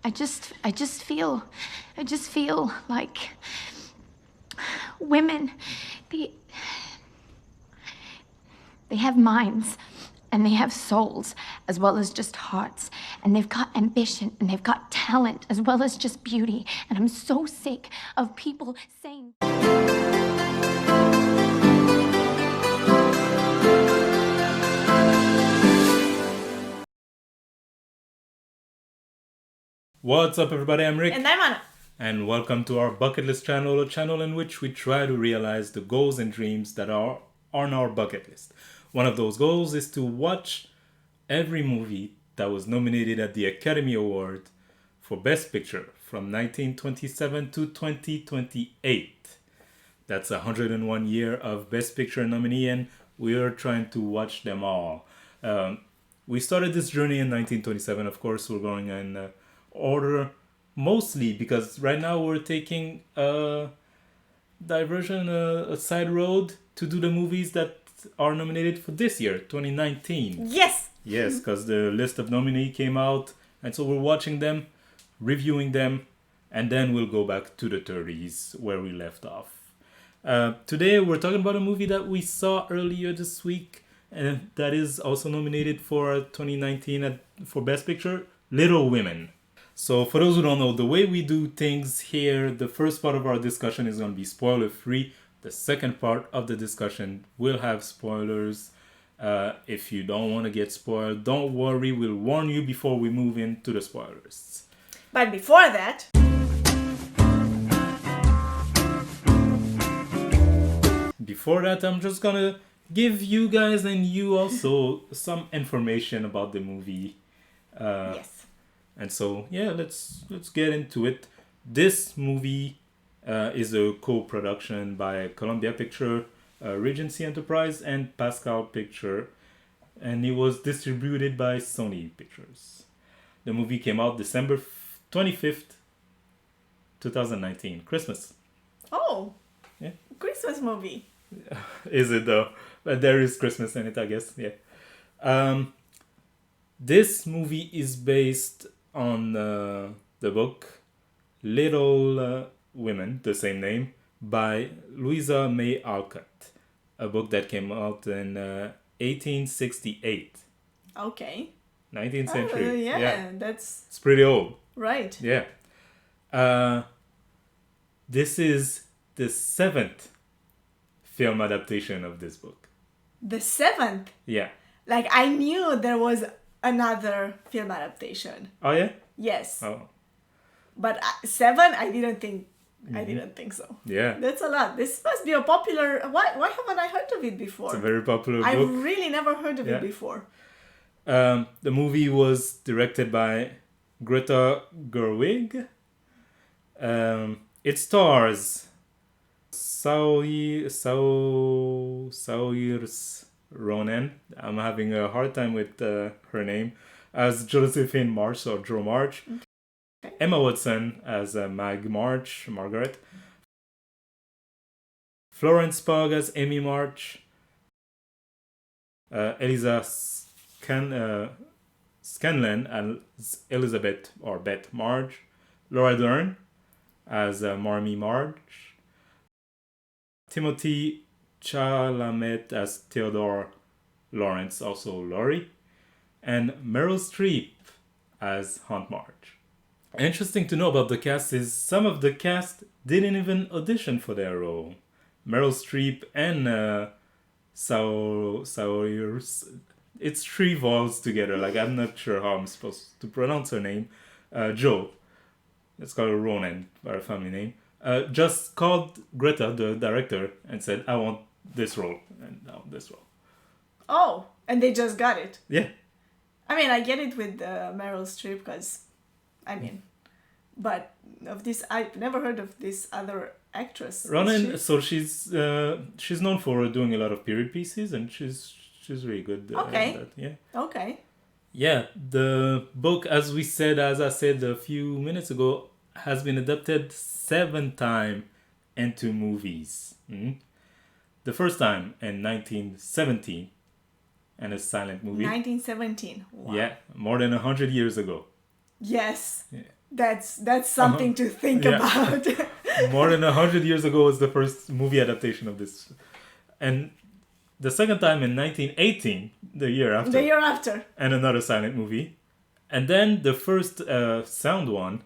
I just feel like women, they have minds and they have souls as well as just hearts, and they've got ambition and they've got talent as well as just beauty, and I'm so sick of people saying. What's up, everybody? I'm Rick. And I'm Anna. And welcome to our bucket list channel, a channel in which we try to realize the goals and dreams that are on our bucket list. One of those goals is to watch every movie that was nominated at the Academy Award for Best Picture from 1927 to 2028. That's 101 year of Best Picture nominee, and we are trying to watch them all. We started this journey in 1927. Of course, we're going in order mostly because right now we're taking a diversion, a side road to do the movies that are nominated for this year, 2019. Yes! Yes, because the list of nominee came out, and so we're watching them, reviewing them, and then we'll go back to the 30s where we left off. Today we're talking about a movie that we saw earlier this week, and that is also nominated for 2019 for Best Picture, Little Women. So for those who don't know, the way we do things here, the first part of our discussion is going to be spoiler free. The second part of the discussion will have spoilers. If you don't want to get spoiled, don't worry, we'll warn you before we move into the spoilers. But before that... Before that, I'm just going to give you guys and you also some information about the movie. yes. And so, yeah, let's get into it. This movie is a co-production by Columbia Picture, Regency Enterprise, and Pascal Picture, and it was distributed by Sony Pictures. The movie came out December 25th, 2019, Christmas. Oh, yeah, Christmas movie. Is it though? But there is Christmas in it, I guess. Yeah. This movie is based on the book Little Women, the same name, by Louisa May Alcott, a book that came out in 1868. Okay. 19th century. Yeah, it's pretty old. Right. Yeah. This is the 7th film adaptation of this book. The 7th? Yeah. Like, I knew there was another film adaptation. Oh, yeah? Yes. Oh. But 7, I didn't think so. Yeah. That's a lot. This must be a popular... Why haven't I heard of it before? It's a very popular book. I've really never heard of it before. The movie was directed by Greta Gerwig. It stars Saoirse Ronan. I'm having a hard time with her name. As Josephine March or Joe March. Okay. Emma Watson as Margaret. Florence Pugh as Amy March. Eliza Scanlon as Elizabeth or Beth March. Laura Dern as Marmee March. Timothy Chalamet as Theodore Lawrence, also Laurie. And Meryl Streep as Aunt March. Interesting to know about the cast is some of the cast didn't even audition for their role. Meryl Streep and Saoirse, it's 3 vowels together, like I'm not sure how I'm supposed to pronounce her name. Joe, let's call her Ronan, our family name, just called Greta, the director, and said, I want this role, and I want this role. Oh, and they just got it. Yeah. I mean, I get it with Meryl Streep because, but of this, I've never heard of this other actress. Ronan, so she's known for doing a lot of period pieces, and she's really good at that. Yeah. Okay. Yeah, the book, as I said a few minutes ago, has been adapted 7 times into movies. Mm-hmm. The first time in 1917, and a silent movie. 1917. Wow. Yeah, more than 100 years ago. Yes. Yeah. that's something to think Yeah. about. More than 100 years ago was the first movie adaptation of this. And the second time in 1918, the year after. The year after. And another silent movie. And then the first sound one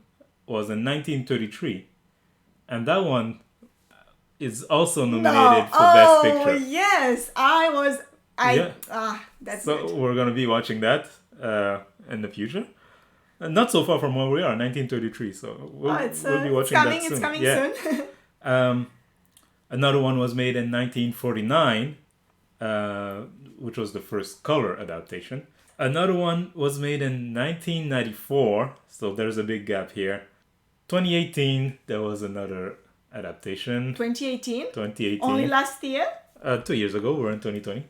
was in 1933. And that one is also nominated for Best Picture. Yes, that's So good. we're going to be watching that in the future. Not so far from where we are, 1933. So we'll be watching that soon. It's coming soon. Another one was made in 1949, which was the first color adaptation. Another one was made in 1994, so there's a big gap here. 2018, there was another adaptation. 2018? 2018. Only last year? 2 years ago, we're in 2020.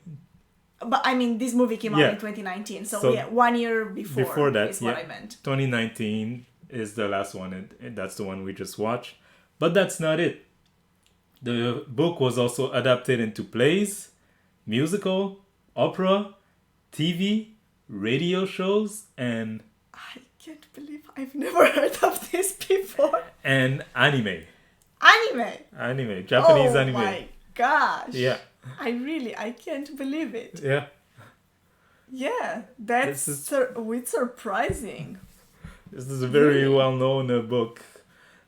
But I mean, this movie came out Yeah. in 2019, so, So 1 year before that, is what I meant. 2019 is the last one, and that's the one we just watched. But that's not it. The book was also adapted into plays, musical, opera, TV, radio shows, and I can't believe I've never heard of this before. anime. Anime! Japanese Oh anime. my gosh! Yeah. I can't believe it. Yeah. Yeah, that's This is- it's surprising. This is a very well-known book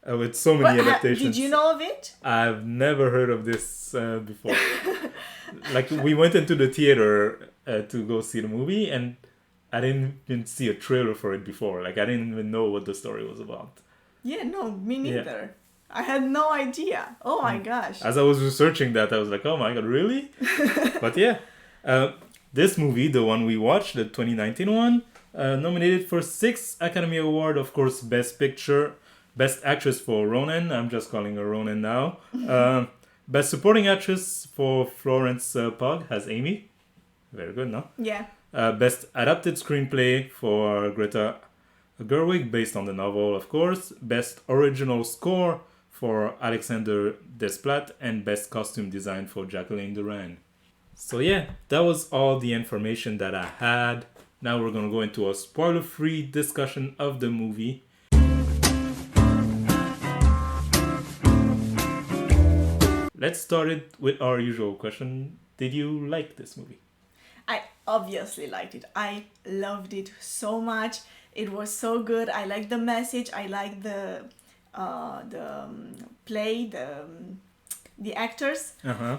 with so many But adaptations. did you know of it? I've never heard of this before. Like, we went into the theater to go see the movie, and I didn't even see a trailer for it before. Like, I didn't even know what the story was about. Yeah, no, me neither. I had no idea. Oh my gosh. As I was researching that, I was like, oh my god, really? But yeah, this movie, the one we watched, the 2019 one, nominated for 6 Academy Award, of course, Best Picture, Best Actress for Ronan. I'm just calling her Ronan now. Best Supporting Actress for Florence Pugh as Amy. Very good, no? Yeah. Best Adapted Screenplay for Greta Gerwig, based on the novel, of course. Best Original Score for Alexander Desplat, and Best Costume Design for Jacqueline Duran. So yeah, that was all the information that I had. Now we're going to go into a spoiler-free discussion of the movie. Let's start it with our usual question. Did you like this movie? I obviously liked it. I loved it so much. It was so good. I liked the message. I liked the play, the actors. Uh-huh.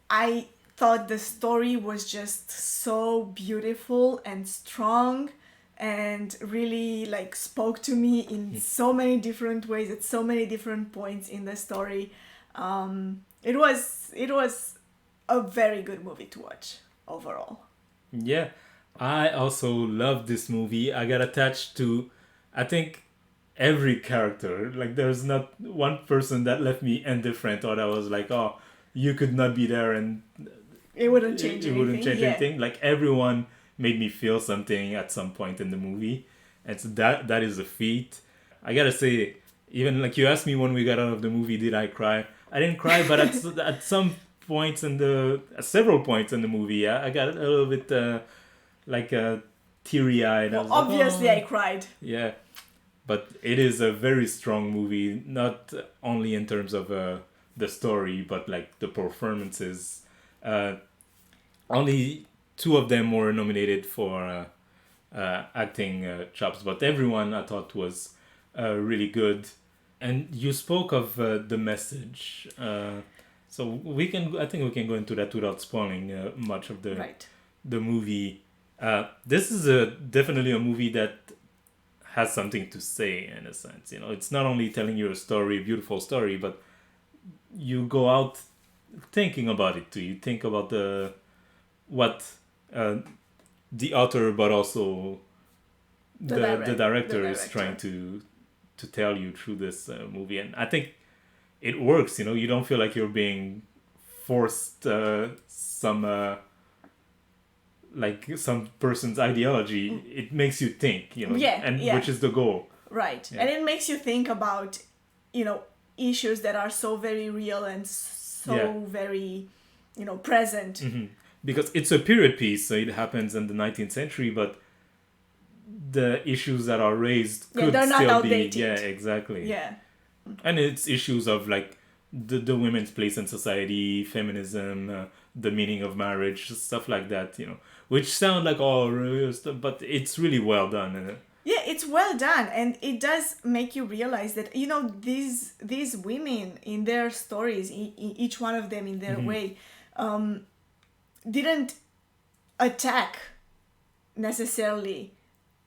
I thought the story was just so beautiful and strong, and really like spoke to me in so many different ways at so many different points in the story. It was a very good movie to watch overall. Yeah, I also love this movie. I got attached to, I think, every character. Like, there's not one person that left me indifferent, or that was like, oh, you could not be there and It wouldn't change it anything. wouldn't change yeah. anything. Like, everyone made me feel something at some point in the movie. And so that is a feat. I gotta say, even like you asked me when we got out of the movie, did I cry? I didn't cry, but at some points at several points in the movie, I got a little bit teary-eyed. Well, obviously, I cried. Yeah, but it is a very strong movie, not only in terms of the story, but like the performances. Only 2 of them were nominated for acting chops, but everyone I thought was really good. And you spoke of the message, so I think we can go into that without spoiling much of the movie. This is definitely a movie that has something to say, in a sense. You know, it's not only telling you a story, a beautiful story, but you go out thinking about it too. You think about what the author, but also the director is trying to tell you through this movie. And I think it works. You know, you don't feel like you're being forced some person's ideology. It makes you think, you know, which is the goal. Right. Yeah. And it makes you think about, issues that are so very real and so very, present. Mm-hmm. Because it's a period piece, so it happens in the 19th century, but the issues that are raised Yeah, could they're not still outdated. be. Yeah, exactly. Yeah. And it's issues of like the women's place in society, feminism, the meaning of marriage, stuff like that, which sound like all real stuff, but it's really well done. Yeah, it's well done, and it does make you realize that these women in their stories, each one of them in their way, didn't attack necessarily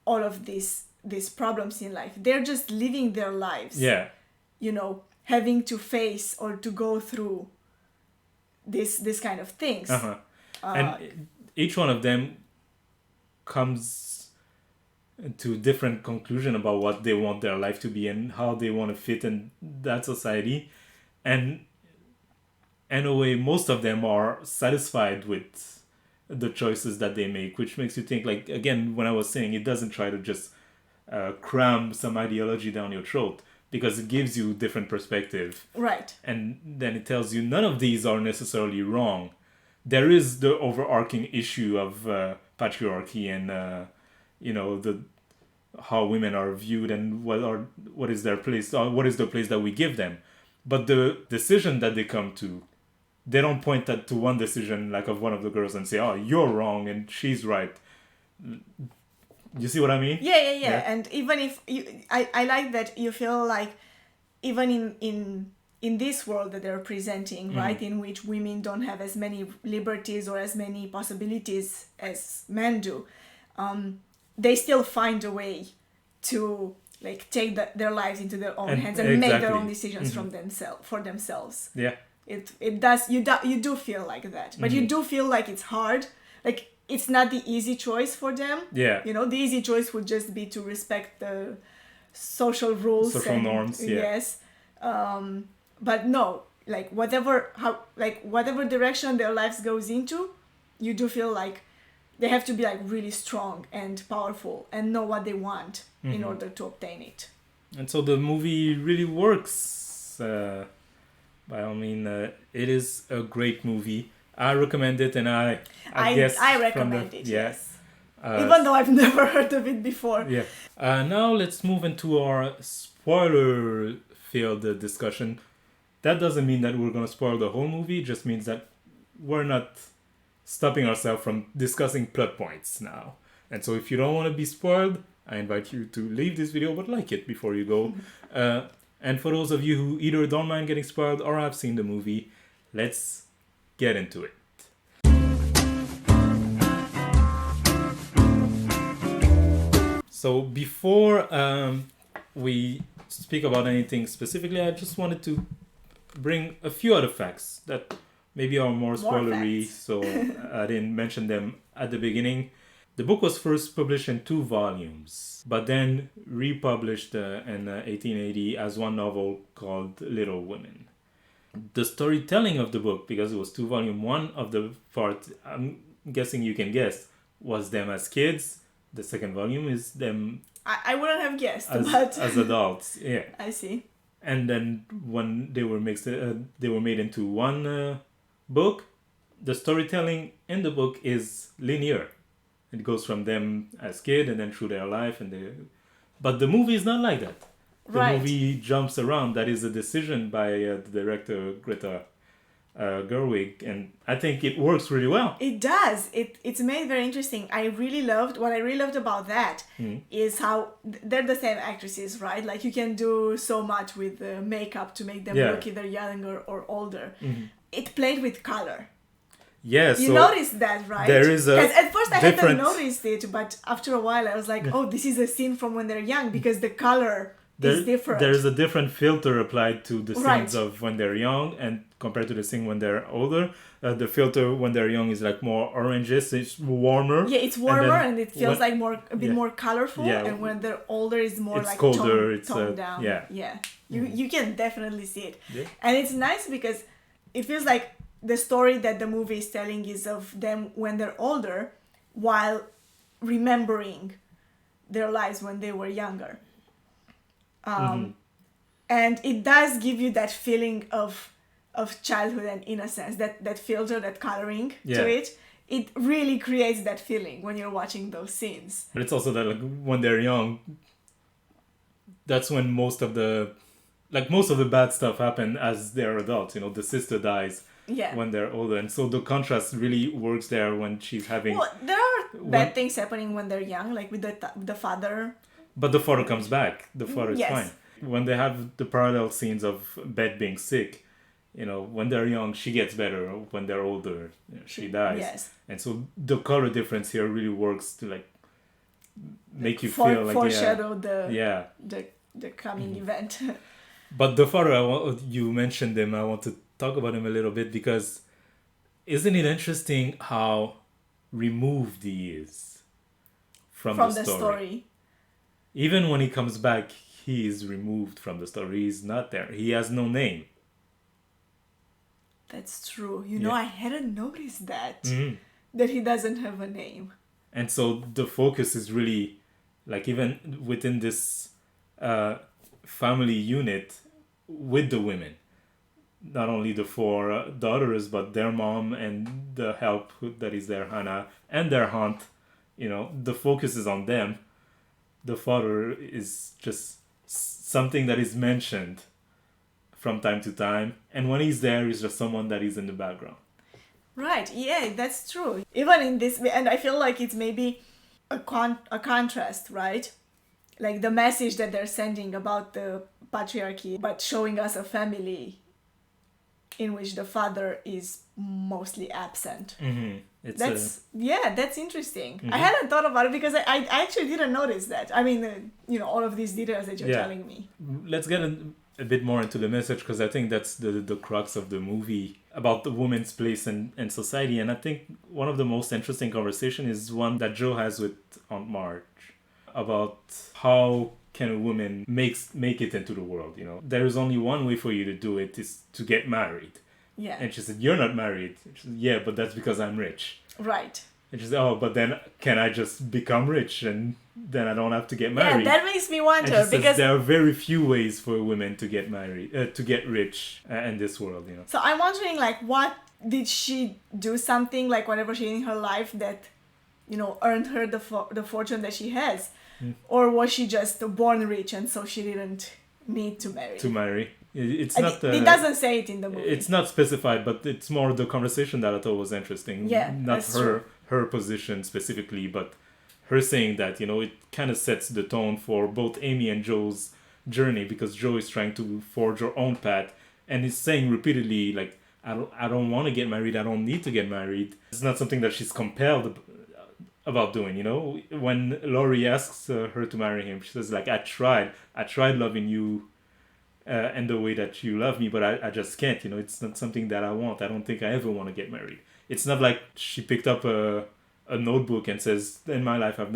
all of these problems in life. They're just living their lives. Yeah. Having to face or to go through this kind of things. And each one of them comes to different conclusion about what they want their life to be and how they want to fit in that society. And in a way, most of them are satisfied with the choices that they make, which makes you think, like, again, when I was saying, it doesn't try to just cram some ideology down your throat, because it gives you different perspective. Right. And then it tells you none of these are necessarily wrong. There is the overarching issue of patriarchy and the how women are viewed and what is their place, what is the place that we give them. But the decision that they come to, they don't point to one decision like of one of the girls and say, "Oh, you're wrong and she's right." You see what I mean? Yeah. And even if I like that you feel like even in this world that they're presenting, right, in which women don't have as many liberties or as many possibilities as men do, they still find a way to like take their lives into their own hands and make their own decisions for themselves. Yeah. It does you do feel like that, but you do feel like it's hard, like it's not the easy choice for them. Yeah. The easy choice would just be to respect the social rules, social norms. Yeah. Yes. But no, like whatever direction their lives goes into, you do feel like they have to be like really strong and powerful and know what they want in order to obtain it. And so the movie really works. By all means, it is a great movie. I recommend it, and I guess I recommend it. Yeah. Yes. Even though I've never heard of it before. Yeah. Now let's move into our spoiler-filled discussion. That doesn't mean that we're going to spoil the whole movie. It just means that we're not stopping ourselves from discussing plot points now. And so if you don't want to be spoiled, I invite you to leave this video but like it before you go. And for those of you who either don't mind getting spoiled or have seen the movie, let's get into it. So before we speak about anything specifically, I just wanted to bring a few other facts that maybe are more spoilery, so I didn't mention them at the beginning. The book was first published in 2 volumes, but then republished in 1880 as one novel called Little Women. The storytelling of the book, because it was 2 volumes, one of the parts, I'm guessing you can guess, was them as kids. The second volume is them I wouldn't have guessed, as adults. Yeah. I see. And then when they were made into one book, the storytelling in the book is linear. It goes from them as kid and then through their life, but the movie is not like that. The movie jumps around. That is a decision by the director Greta Gerwig, and I think it works really well. It does. It's made very interesting. What I really loved about that is how they're the same actresses, right? Like you can do so much with the makeup to make them look either younger or older. It played with color. Yes, you noticed that, right? There is a at first I hadn't noticed it, but after a while I was like, oh, this is a scene from when they're young because the color is different. There's a different filter applied to the scenes of when they're young and compared to the scene when they're older. The filter when they're young is like more oranges, it's warmer. Yeah, it's warmer and it feels like a bit more colorful. Yeah. And when they're older, it's more like colder, toned down. Yeah. You can definitely see it. Yeah. And it's nice because it feels like the story that the movie is telling is of them when they're older while remembering their lives when they were younger. And it does give you that feeling of childhood and innocence, that filter, that coloring to it. it really creates that feeling when you're watching those scenes. But it's also that like when they're young, that's when most of the bad stuff happen as they're adults. You know, the sister dies Yeah. when they're older, and so the contrast really works there when she's having. Well, there are bad things happening when they're young, like with the father. But the father comes back. The father is Yes. fine. When they have the parallel scenes of Beth being sick, you know, when they're young, she gets better. When they're older, you know, she dies. Yes. And so the color difference here really works to like make you feel like foreshadow yeah. the coming event. But the father, you mentioned him. I want to talk about him a little bit because isn't it interesting how removed he is from the story? Even when he comes back, he is removed from the story. He's not there. He has no name. That's true. You know, I hadn't noticed that. Mm-hmm. That he doesn't have a name. And so the focus is really, like, even within this family unit with the women. Not only the four daughters, but their mom and the help that is there, Hannah, and their aunt. You know, the focus is on them. The father is just something that is mentioned from time to time. And when he's there, he's just someone that is in the background. Right, yeah, that's true. Even in this, and I feel like it's maybe a contrast, right? Like the message that they're sending about the patriarchy, but showing us a family in which the father is mostly absent. Mm-hmm. That's interesting. Mm-hmm. I hadn't thought about it because I actually didn't notice that. I mean, all of these details that you're telling me. Let's get a bit more into the message because I think that's the crux of the movie about the woman's place in society. And I think one of the most interesting conversation is one that Joe has with Aunt Marge about how can a woman make it into the world. There is only one way for you to do it, is to get married. Yeah. And she said, you're not married. She said, yeah, but that's because I'm rich. Right. And she said, oh, but then can I just become rich and then I don't have to get married? Yeah, that makes me wonder. And she because says there are very few ways for women to get married, to get rich in this world. So I'm wondering, like, what did she do something, like whatever she did in her life that, earned her the fortune that she has? Or was she just born rich and so she didn't need to marry? It's not. It doesn't say it in the movie. It's not specified, but it's more the conversation that I thought was interesting. Yeah, not that's true. her position specifically, but her saying that it kind of sets the tone for both Amy and Joe's journey, because Joe is trying to forge her own path and is saying repeatedly, like, I don't want to get married. I don't need to get married. It's not something that she's compelled about doing. When Laurie asks her to marry him, she says, like, I tried loving you and the way that you love me, but I just can't. It's not something that I want. I don't think I ever want to get married. It's not like she picked up a notebook and says, in my life I've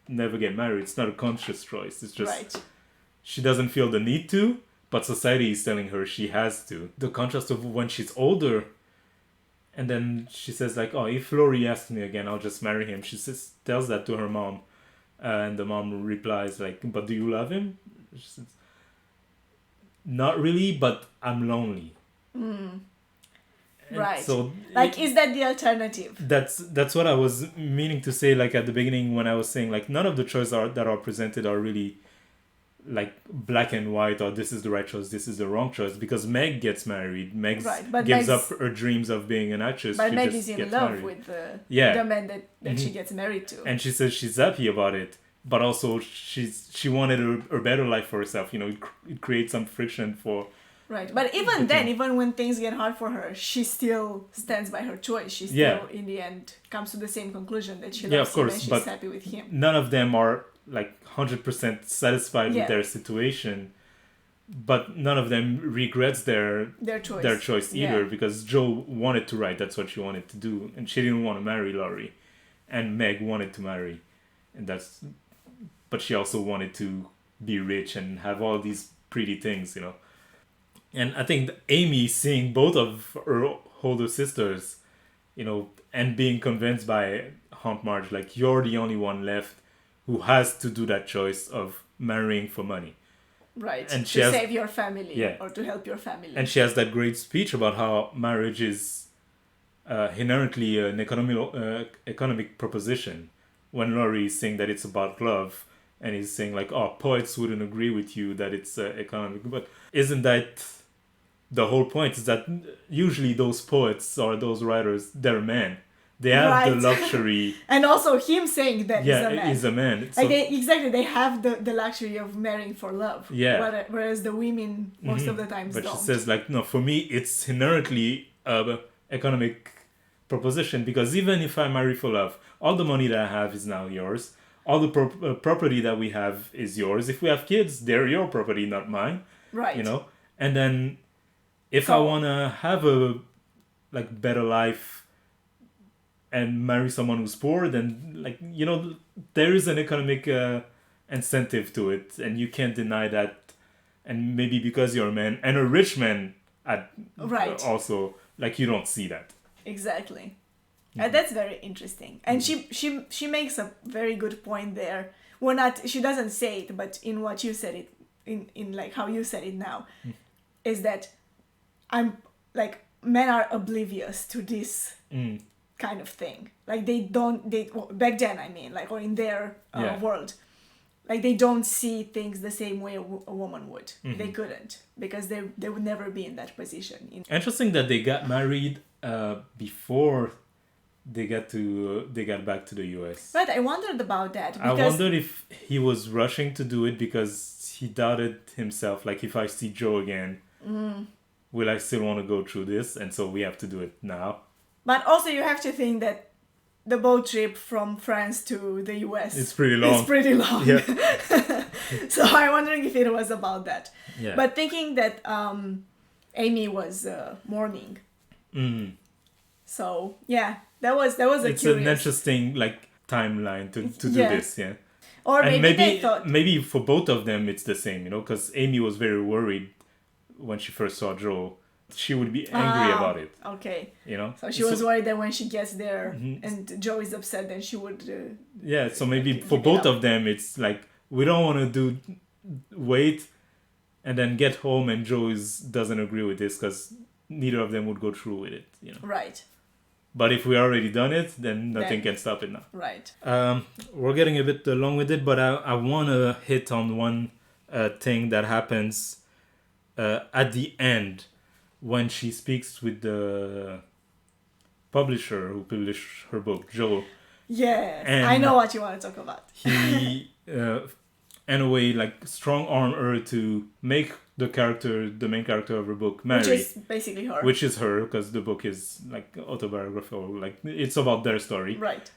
never get married. It's not a conscious choice. It's just right. She doesn't feel the need to, but society is telling her she has to. The contrast of when she's older, and then she says, like, oh, if Laurie asks me again, I'll just marry him. She tells that to her mom, and the mom replies, like, but do you love him? She says, not really, but I'm lonely. Right. So is that the alternative? That's what I was meaning to say, like, at the beginning when I was saying, like, none of the choices that are presented are really like black and white, or this is the right choice, this is the wrong choice, because Meg gets married. Meg gives up her dreams of being an actress. But she Meg just is in gets love married. with the man that she gets married to. And she says she's happy about it, but also she wanted a better life for herself. It creates some friction for... Right, but even then, even when things get hard for her, she still stands by her choice. She still, in the end, comes to the same conclusion that she loves him and she's happy with him. None of them are, like, 100% satisfied with their situation, but none of them regrets their choice either, because Joe wanted to write. That's what she wanted to do, and she didn't want to marry Laurie, and Meg wanted to marry, but she also wanted to be rich and have all these pretty things, And I think Amy, seeing both of her older sisters, and being convinced by Aunt Marge, like, you're the only one left who has to do that choice of marrying for money. Right, and to save your family or to help your family. And she has that great speech about how marriage is inherently an economic proposition when Laurie is saying that it's about love, and he's saying like, oh, poets wouldn't agree with you that it's economic. But isn't that the whole point? Is that usually those poets or those writers, they're men. They have the Right. luxury. And also him saying that Yeah, he's a man. he's a man. Like So, they have the luxury of marrying for love. Yeah. Whereas the women most of the times but don't. she says like, no, for me it's inherently a economic proposition, because even if I marry for love, all the money that I have is now yours. All the property that we have is yours. If we have kids, they're your property, not mine. Right. You know. And then, if I So- wanna have a like better life and marry someone who's poor, then like, you know, there is an economic incentive to it, and you can't deny that. And maybe because you're a man and a rich man, Right. also, like, you don't see that. Exactly. Mm-hmm. And that's very interesting. And she makes a very good point there. Well, not she doesn't say it, but in what you said it, in like how you said it now, is that I'm like men are oblivious to this kind of thing. Like back then, I mean, like, or in their Yeah. world, like they don't see things the same way a woman would. They couldn't, because they would never be in that position. Interesting that they got married before they got back to the US. But I wondered about that, I because wondered if he was rushing to do it because he doubted himself. Like, if I see Joe again, will I still want to go through this? And so we have to do it now. But also you have to think that the boat trip from France to the US It's pretty long. is pretty long. Yeah. So I'm wondering if it was about that. Yeah. But thinking that Amy was mourning. So yeah, that was a It's curious. an interesting like timeline to do Yeah. this, yeah. Or And maybe they thought. maybe for both of them it's the same, you know, because Amy was very worried when she first saw Joe. She would be angry about it, Okay. you know. So she was worried that when she gets there and Joe is upset, then she would. Yeah, so maybe Give for it both up. of them it's like, we don't want to wait and then get home and Joe doesn't agree with this, because neither of them would go through with it, you know. Right. But if we already done it, then nothing Then- can stop it now. Right. We're getting a bit long with it, but I want to hit on one thing that happens at the end when she speaks with the publisher who published her book, Joe. Yes. And- I know what you want to talk about. He, in a way, like, strong arm her to make the main character of her book, marry. Which is basically her. Which is her, because the book is like autobiographical, like it's about their story. Right.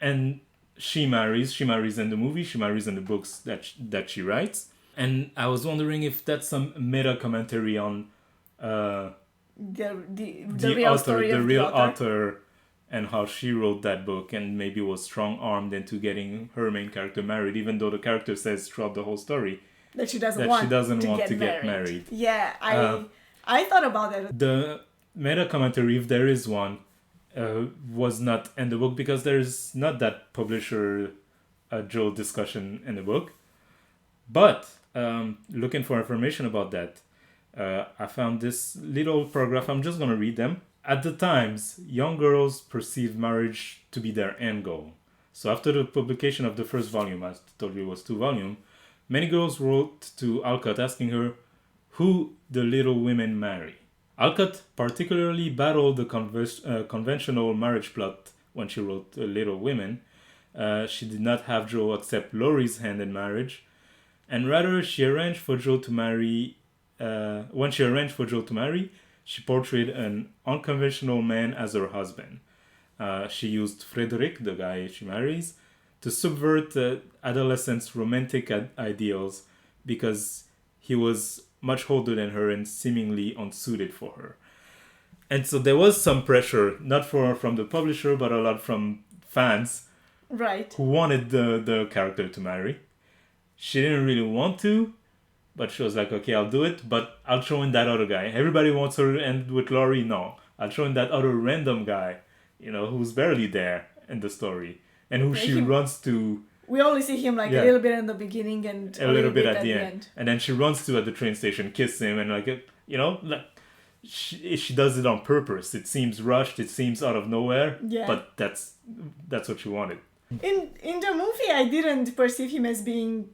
And she marries in the movie, she marries in the books that she writes. And I was wondering if that's some meta commentary on The the real author, story the of real the author. author, and how she wrote that book, and maybe was strong armed into getting her main character married, even though the character says throughout the whole story That she doesn't that want she doesn't to want get to get married. married. Yeah, I thought about that. The meta commentary, if there is one, was not in the book, because there's not that publisher Joe discussion in the book. But looking for information about that, I found this little paragraph. I'm just going to read them. At the times, young girls perceived marriage to be their end goal. So after the publication of the first volume, I told you it was 2 volumes, many girls wrote to Alcott asking her who the little women marry. Alcott particularly battled the conventional marriage plot when she wrote Little Women. She did not have Joe accept Laurie's hand in marriage, and rather she arranged for Joe to marry. When she arranged for Joe to marry, she portrayed an unconventional man as her husband. She used Frederick, the guy she marries, to subvert adolescents' romantic ideals, because he was much older than her and seemingly unsuited for her. And so there was some pressure, not from the publisher, but a lot from fans Right. who wanted the character to marry. She didn't really want to, but she was like, okay, I'll do it, but I'll throw in that other guy. Everybody wants her to end with Laurie. No, I'll throw in that other random guy, who's barely there in the story, and who she runs to We only see him like Yeah. a little bit in the beginning and a little bit at the end. And then she runs to at the train station, kiss him, and like she does it on purpose. It seems rushed. It seems out of nowhere. Yeah. But that's what she wanted. In the movie, I didn't perceive him as being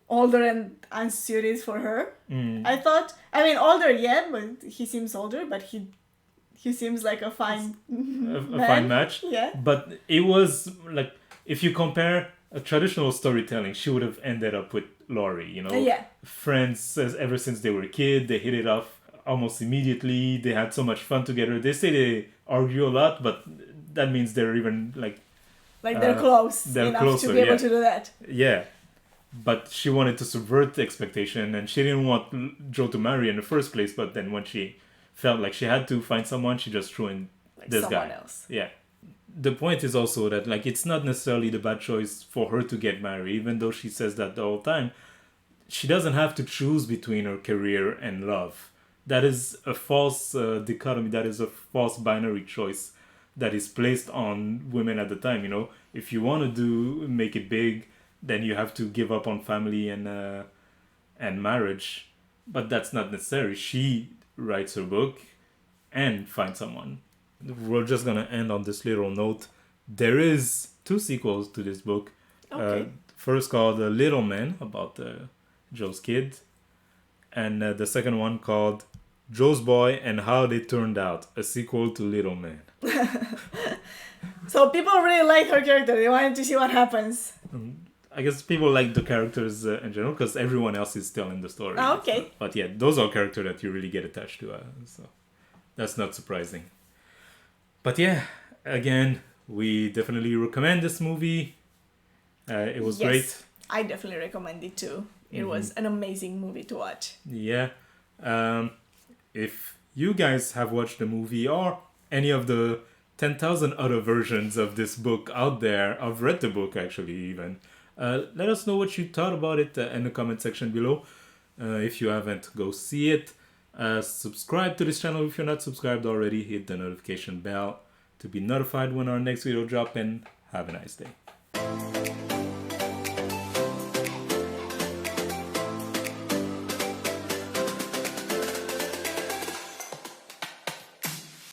older and unsuited for her. I thought, I mean, older, yeah, but he seems older, but he seems like a fine A fine match. Yeah. But it was like, if you compare a traditional storytelling, she would have ended up with Laurie, you know? Yeah. Friends ever since they were a kid, they hit it off almost immediately. They had so much fun together. They say they argue a lot, but that means they're even like they're close they're enough closer, to be able yeah. to do that. Yeah. But she wanted to subvert the expectation, and she didn't want Joe to marry in the first place. But then when she felt like she had to find someone, she just threw in Like this someone guy. else. Yeah. The point is also that like it's not necessarily the bad choice for her to get married, even though she says that the whole time. She doesn't have to choose between her career and love. That is a false dichotomy. That is a false binary choice that is placed on women at the time. You know, if you want to make it big, then you have to give up on family and marriage. But that's not necessary. She writes her book and finds someone. We're just gonna end on this little note. There is 2 sequels to this book. Okay. First called Little Men, about Joe's kid, and the second one called Joe's Boy and How They Turned Out, a sequel to Little Men. So people really like her character. They wanted to see what happens. I guess people like the characters in general because everyone else is telling the story. Oh, okay. But yeah, those are characters that you really get attached to, so that's not surprising. But yeah, again, we definitely recommend this movie. It was Yes, great. I definitely recommend it too. It was an amazing movie to watch. Yeah. If you guys have watched the movie or any of the 10,000 other versions of this book out there, I've read the book actually even, let us know what you thought about it in the comment section below. If you haven't, go see it. Subscribe to this channel if you're not subscribed already. Hit the notification bell to be notified when our next video drops, and have a nice day.